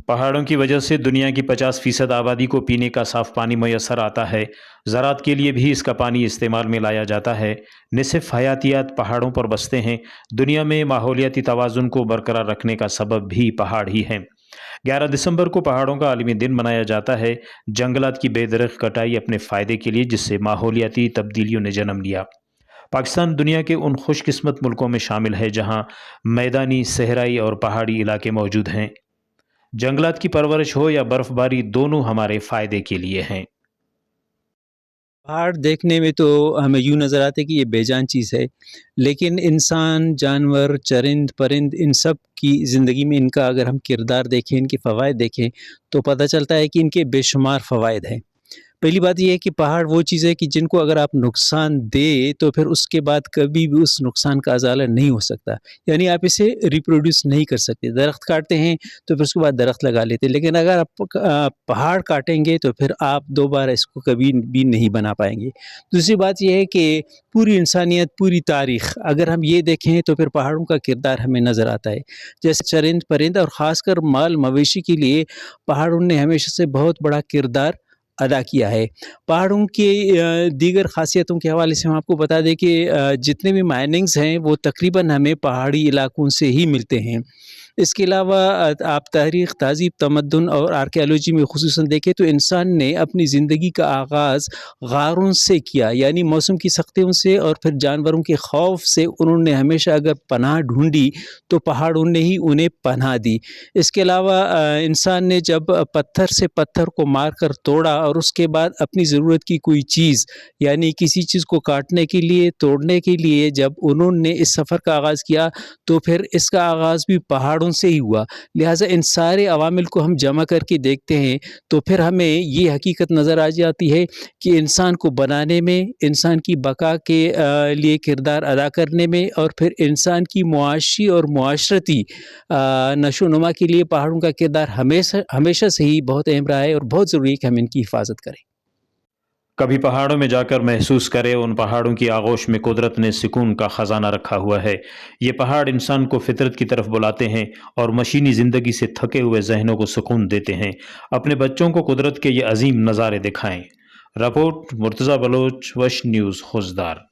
پہاڑوں کی وجہ سے دنیا کی 50% آبادی کو پینے کا صاف پانی میسر آتا ہے۔ زراعت کے لیے بھی اس کا پانی استعمال میں لایا جاتا ہے۔ نصف حیاتیات پہاڑوں پر بستے ہیں۔ دنیا میں ماحولیاتی توازن کو برقرار رکھنے کا سبب بھی پہاڑ ہی ہیں۔ 11 دسمبر کو پہاڑوں کا عالمی دن منایا جاتا ہے۔ جنگلات کی بے درخت کٹائی اپنے فائدے کے لیے، جس سے ماحولیاتی تبدیلیوں نے جنم لیا۔ پاکستان دنیا کے ان خوش قسمت ملکوں میں شامل ہے جہاں میدانی، صحرائی اور پہاڑی علاقے موجود ہیں۔ جنگلات کی پرورش ہو یا برف باری، دونوں ہمارے فائدے کے لیے ہیں۔ پہاڑ دیکھنے میں تو ہمیں یوں نظر آتا ہے کہ یہ بے جان چیز ہے، لیکن انسان، جانور، چرند پرند، ان سب کی زندگی میں ان کا اگر ہم کردار دیکھیں، ان کے فوائد دیکھیں تو پتہ چلتا ہے کہ ان کے بے شمار فوائد ہیں۔ پہلی بات یہ ہے کہ پہاڑ وہ چیز ہے کہ جن کو اگر آپ نقصان دے تو پھر اس کے بعد کبھی بھی اس نقصان کا ازالہ نہیں ہو سکتا، یعنی آپ اسے ریپروڈیوس نہیں کر سکتے۔ درخت کاٹتے ہیں تو پھر اس کے بعد درخت لگا لیتے، لیکن اگر آپ پہاڑ کاٹیں گے تو پھر آپ دوبارہ اس کو کبھی بھی نہیں بنا پائیں گے۔ دوسری بات یہ ہے کہ پوری انسانیت، پوری تاریخ اگر ہم یہ دیکھیں تو پھر پہاڑوں کا کردار ہمیں نظر آتا ہے۔ جیسے چرند پرند اور خاص کر مال مویشی کے لیے پہاڑوں نے ہمیشہ سے بہت بڑا کردار ادا کیا ہے۔ پہاڑوں کی دیگر خاصیتوں کے حوالے سے ہم آپ کو بتا دیں کہ جتنے بھی مائننگز ہیں وہ تقریباً ہمیں پہاڑی علاقوں سے ہی ملتے ہیں۔ اس کے علاوہ آپ تاریخ، تہذیب، تمدن اور آرکیالوجی میں خصوصاً دیکھیں تو انسان نے اپنی زندگی کا آغاز غاروں سے کیا، یعنی موسم کی سختیوں سے اور پھر جانوروں کے خوف سے انہوں نے ہمیشہ اگر پناہ ڈھونڈی تو پہاڑوں نے ہی انہیں پناہ دی۔ اس کے علاوہ انسان نے جب پتھر سے پتھر کو مار کر توڑا اور اس کے بعد اپنی ضرورت کی کوئی چیز، یعنی کسی چیز کو کاٹنے کے لیے، توڑنے کے لیے جب انہوں نے اس سفر کا آغاز کیا تو پھر اس کا آغاز بھی پہاڑوں سے ہی ہوا۔ لہٰذا ان سارے عوامل کو ہم جمع کر کے دیکھتے ہیں تو پھر ہمیں یہ حقیقت نظر آ جاتی ہے کہ انسان کو بنانے میں، انسان کی بقا کے لیے کردار ادا کرنے میں اور پھر انسان کی معاشی اور معاشرتی نشو و نما کے لیے پہاڑوں کا کردار ہمیشہ سے ہی بہت اہم رہا ہے اور بہت ضروری ہے کہ ہم ان کی حفاظت کریں۔ کبھی پہاڑوں میں جا کر محسوس کرے، ان پہاڑوں کی آغوش میں قدرت نے سکون کا خزانہ رکھا ہوا ہے۔ یہ پہاڑ انسان کو فطرت کی طرف بلاتے ہیں اور مشینی زندگی سے تھکے ہوئے ذہنوں کو سکون دیتے ہیں۔ اپنے بچوں کو قدرت کے یہ عظیم نظارے دکھائیں۔ رپورٹ مرتضیٰ بلوچ، وش نیوز، خوزدار۔